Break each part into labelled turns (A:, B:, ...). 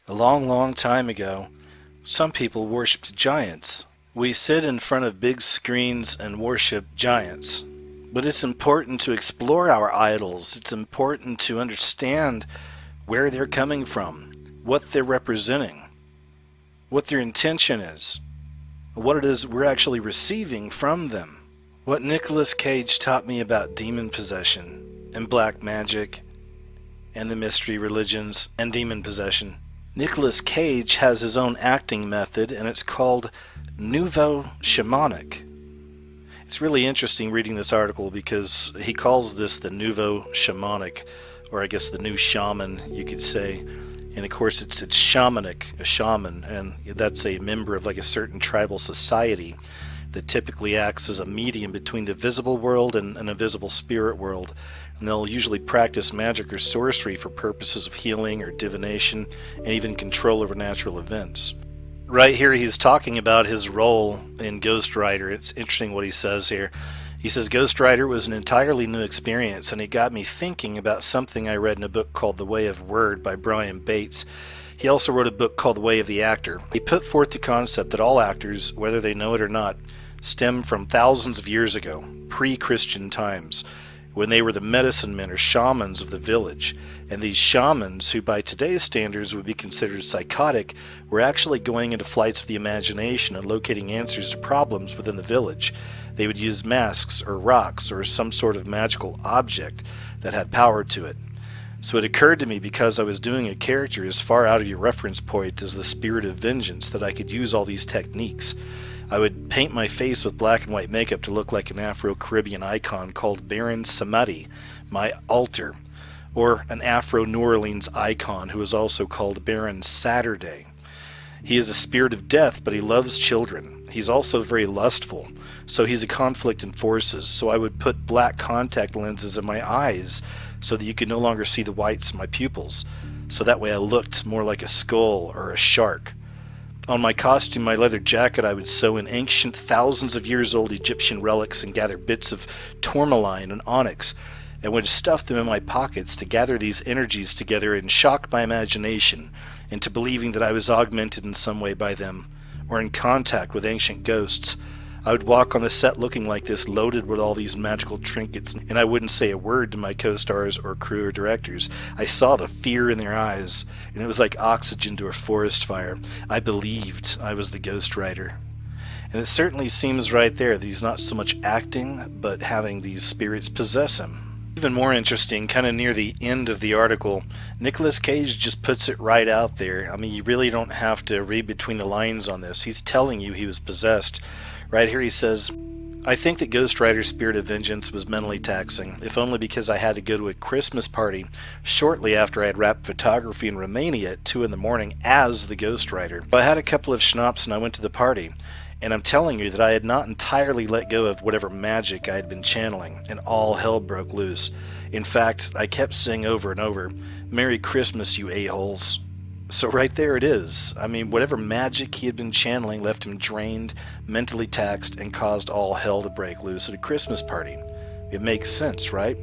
A: A long, long time ago, some people worshipped giants. We sit in front of big screens and worship giants. But it's important to explore our idols. It's important to understand where they're coming from, what they're representing, what their intention is, what it is we're actually receiving from them. What Nicolas Cage taught me about demon possession and black magic and the mystery religions and demon possession. Nicolas Cage has his own acting method, and it's called Nouveau Shamanic. It's really interesting reading this article because he calls this the Nouveau Shamanic, or I guess the new shaman, you could say. And of course it's shamanic, a shaman, and that's a member of like a certain tribal society that typically acts as a medium between the visible world and an invisible spirit world. And they'll usually practice magic or sorcery for purposes of healing or divination and even control over natural events. Right here he's talking about his role in Ghost Rider. It's interesting what he says here. He says, Ghost Rider was an entirely new experience, and it got me thinking about something I read in a book called The Way of Word by Brian Bates. He also wrote a book called The Way of the Actor. He put forth the concept that all actors, whether they know it or not, stem from thousands of years ago, pre-Christian times, when they were the medicine men or shamans of the village. And these shamans, who by today's standards would be considered psychotic, were actually going into flights of the imagination and locating answers to problems within the village. They would use masks or rocks or some sort of magical object that had power to it. So it occurred to me, because I was doing a character as far out of your reference point as the Spirit of Vengeance, that I could use all these techniques. I would paint my face with black and white makeup to look like an Afro-Caribbean icon called Baron Samedi, my altar, or an Afro-New Orleans icon who is also called Baron Saturday. He is a spirit of death, but he loves children. He's also very lustful, so he's a conflict in forces. So I would put black contact lenses in my eyes so that you could no longer see the whites of my pupils, so that way I looked more like a skull or a shark. On my costume, my leather jacket, I would sew in ancient, thousands of years old Egyptian relics and gather bits of tourmaline and onyx, and would stuff them in my pockets to gather these energies together and shock my imagination into believing that I was augmented in some way by them, or in contact with ancient ghosts. I would walk on the set looking like this, loaded with all these magical trinkets, and I wouldn't say a word to my co-stars or crew or directors. I saw the fear in their eyes, and it was like oxygen to a forest fire. I believed I was the Ghost Rider. And it certainly seems right there that he's not so much acting, but having these spirits possess him. Even more interesting, kind of near the end of the article, Nicolas Cage just puts it right out there. I mean, you really don't have to read between the lines on this. He's telling you he was possessed. Right here he says, I think that Ghost Rider's Spirit of Vengeance was mentally taxing, if only because I had to go to a Christmas party shortly after I had wrapped photography in Romania at 2 in the morning as the Ghost Rider. I had a couple of schnapps and I went to the party, and I'm telling you that I had not entirely let go of whatever magic I had been channeling, and all hell broke loose. In fact, I kept saying over and over, Merry Christmas, you a-holes. So right there it is. I mean, whatever magic he had been channeling left him drained, mentally taxed, and caused all hell to break loose at a Christmas party. It makes sense, right?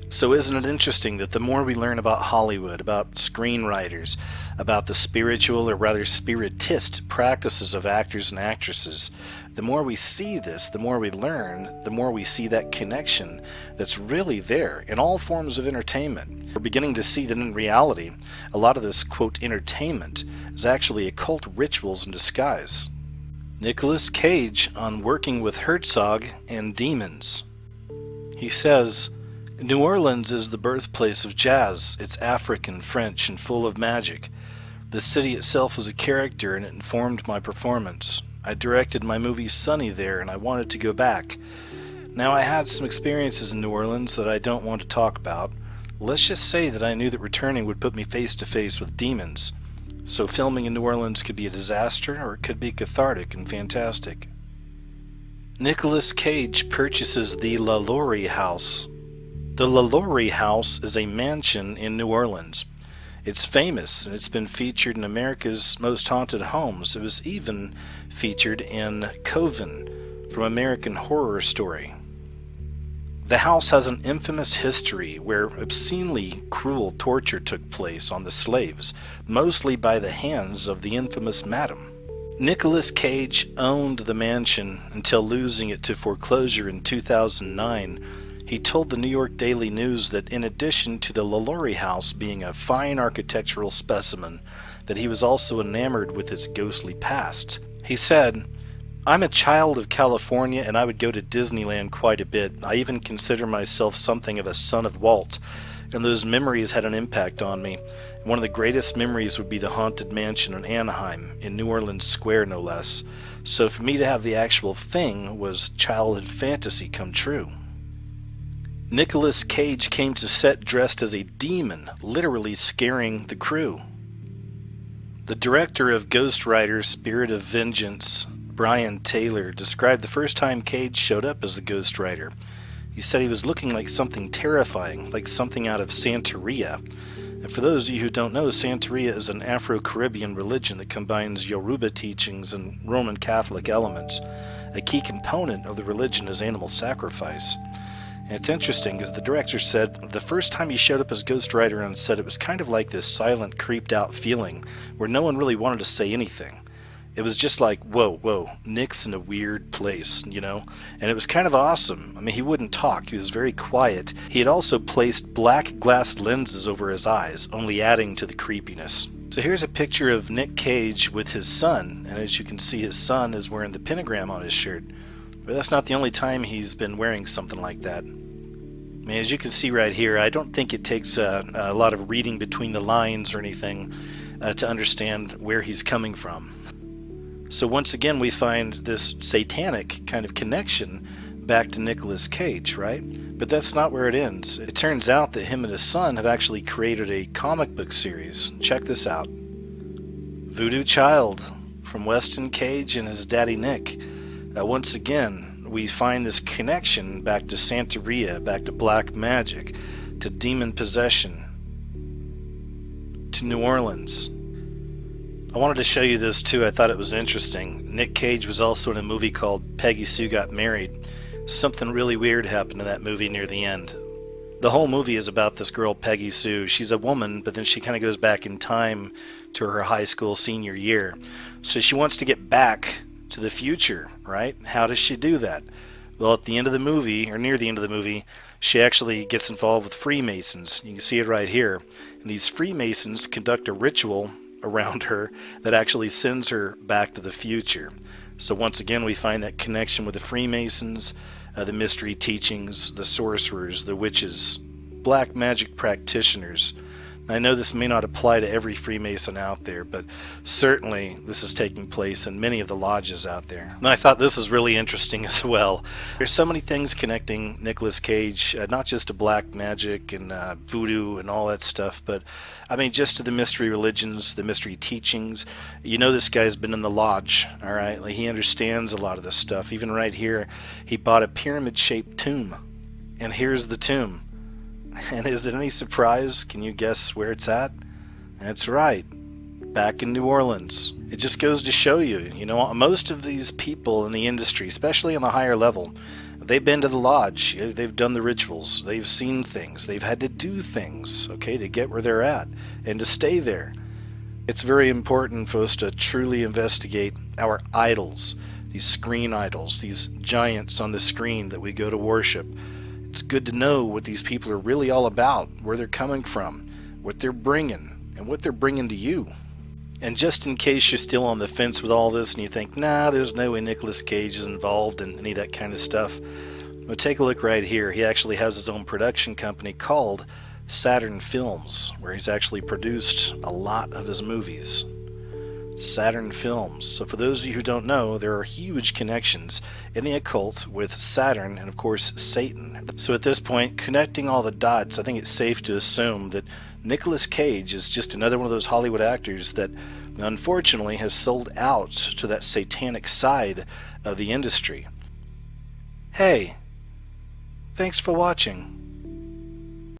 A: So isn't it interesting that the more we learn about Hollywood, about screenwriters, about the spiritual, or rather spiritist practices of actors and actresses, the more we see this, the more we learn, the more we see that connection that's really there in all forms of entertainment. We're beginning to see that in reality, a lot of this, quote, entertainment is actually occult rituals in disguise. Nicolas Cage on working with Herzog and demons. He says, New Orleans is the birthplace of jazz. It's African, French, and full of magic. The city itself was a character, and it informed my performance. I directed my movie Sunny there, and I wanted to go back. Now, I had some experiences in New Orleans that I don't want to talk about. Let's just say that I knew that returning would put me face to face with demons. So filming in New Orleans could be a disaster, or it could be cathartic and fantastic. Nicolas Cage purchases the LaLaurie House. The LaLaurie House is a mansion in New Orleans. It's famous, and it's been featured in America's Most Haunted Homes. It was even featured in Coven from American Horror Story. The house has an infamous history where obscenely cruel torture took place on the slaves, mostly by the hands of the infamous madam. Nicolas Cage owned the mansion until losing it to foreclosure in 2009. He told the New York Daily News that in addition to the LaLaurie house being a fine architectural specimen, that he was also enamored with its ghostly past. He said, "I'm a child of California and I would go to Disneyland quite a bit. I even consider myself something of a son of Walt, and those memories had an impact on me. One of the greatest memories would be the haunted mansion in Anaheim, in New Orleans Square no less. So for me to have the actual thing was childhood fantasy come true." Nicolas Cage came to set dressed as a demon, literally scaring the crew. The director of Ghost Rider: Spirit of Vengeance, Brian Taylor, described the first time Cage showed up as the Ghost Rider. He said he was looking like something terrifying, like something out of Santeria. And for those of you who don't know, Santeria is an Afro-Caribbean religion that combines Yoruba teachings and Roman Catholic elements. A key component of the religion is animal sacrifice. And it's interesting because the director said the first time he showed up as Ghost Rider on set, it was kind of like this silent, creeped out feeling where no one really wanted to say anything. It was just like, whoa, Nick's in a weird place, you know? And it was kind of awesome. I mean, he wouldn't talk. He was very quiet. He had also placed black glass lenses over his eyes, only adding to the creepiness. So here's a picture of Nick Cage with his son, and as you can see, his son is wearing the pentagram on his shirt. But that's not the only time he's been wearing something like that. I mean, as you can see right here, I don't think it takes a lot of reading between the lines or anything to understand where he's coming from. So once again, we find this satanic kind of connection back to Nicolas Cage, right? But that's not where it ends. It turns out that him and his son have actually created a comic book series. Check this out. Voodoo Child, from Weston Cage and his daddy Nick. Once again, we find this connection back to Santeria, back to black magic, to demon possession, to New Orleans. I wanted to show you this too. I thought it was interesting. Nick Cage was also in a movie called Peggy Sue Got Married. Something really weird happened in that movie near the end. The whole movie is about this girl, Peggy Sue. She's a woman, but then she kind of goes back in time to her high school senior year. So she wants to get back to the future, right? How does she do that? Well, at the end of the movie, or near the end of the movie, she actually gets involved with Freemasons. You can see it right here. And these Freemasons conduct a ritual around her that actually sends her back to the future. So once again, we find that connection with the Freemasons, the mystery teachings, the sorcerers, the witches, black magic practitioners. I know this may not apply to every Freemason out there, but certainly this is taking place in many of the lodges out there. And I thought this was really interesting as well. There's so many things connecting Nicolas Cage, not just to black magic and voodoo and all that stuff, but I mean just to the mystery religions, the mystery teachings. You know this guy's been in the lodge, all right? Like, he understands a lot of this stuff. Even right here, he bought a pyramid-shaped tomb. And here's the tomb. And is it any surprise? Can you guess where it's at? That's right, back in New Orleans. It just goes to show you, you know, most of these people in the industry, especially on the higher level, they've been to the lodge, they've done the rituals, they've seen things, they've had to do things, okay, to get where they're at and to stay there. It's very important for us to truly investigate our idols, these screen idols, these giants on the screen that we go to worship. It's good to know what these people are really all about, where they're coming from, what they're bringing, and what they're bringing to you. And just in case you're still on the fence with all this and you think, nah, there's no way Nicolas Cage is involved in any of that kind of stuff, well, take a look right here. He actually has his own production company called Saturn Films, where he's actually produced a lot of his movies. Saturn Films. So for those of you who don't know, there are huge connections in the occult with Saturn and of course Satan. So at this point, connecting all the dots, I think it's safe to assume that Nicolas Cage is just another one of those Hollywood actors that unfortunately has sold out to that satanic side of the industry. Hey, thanks for watching.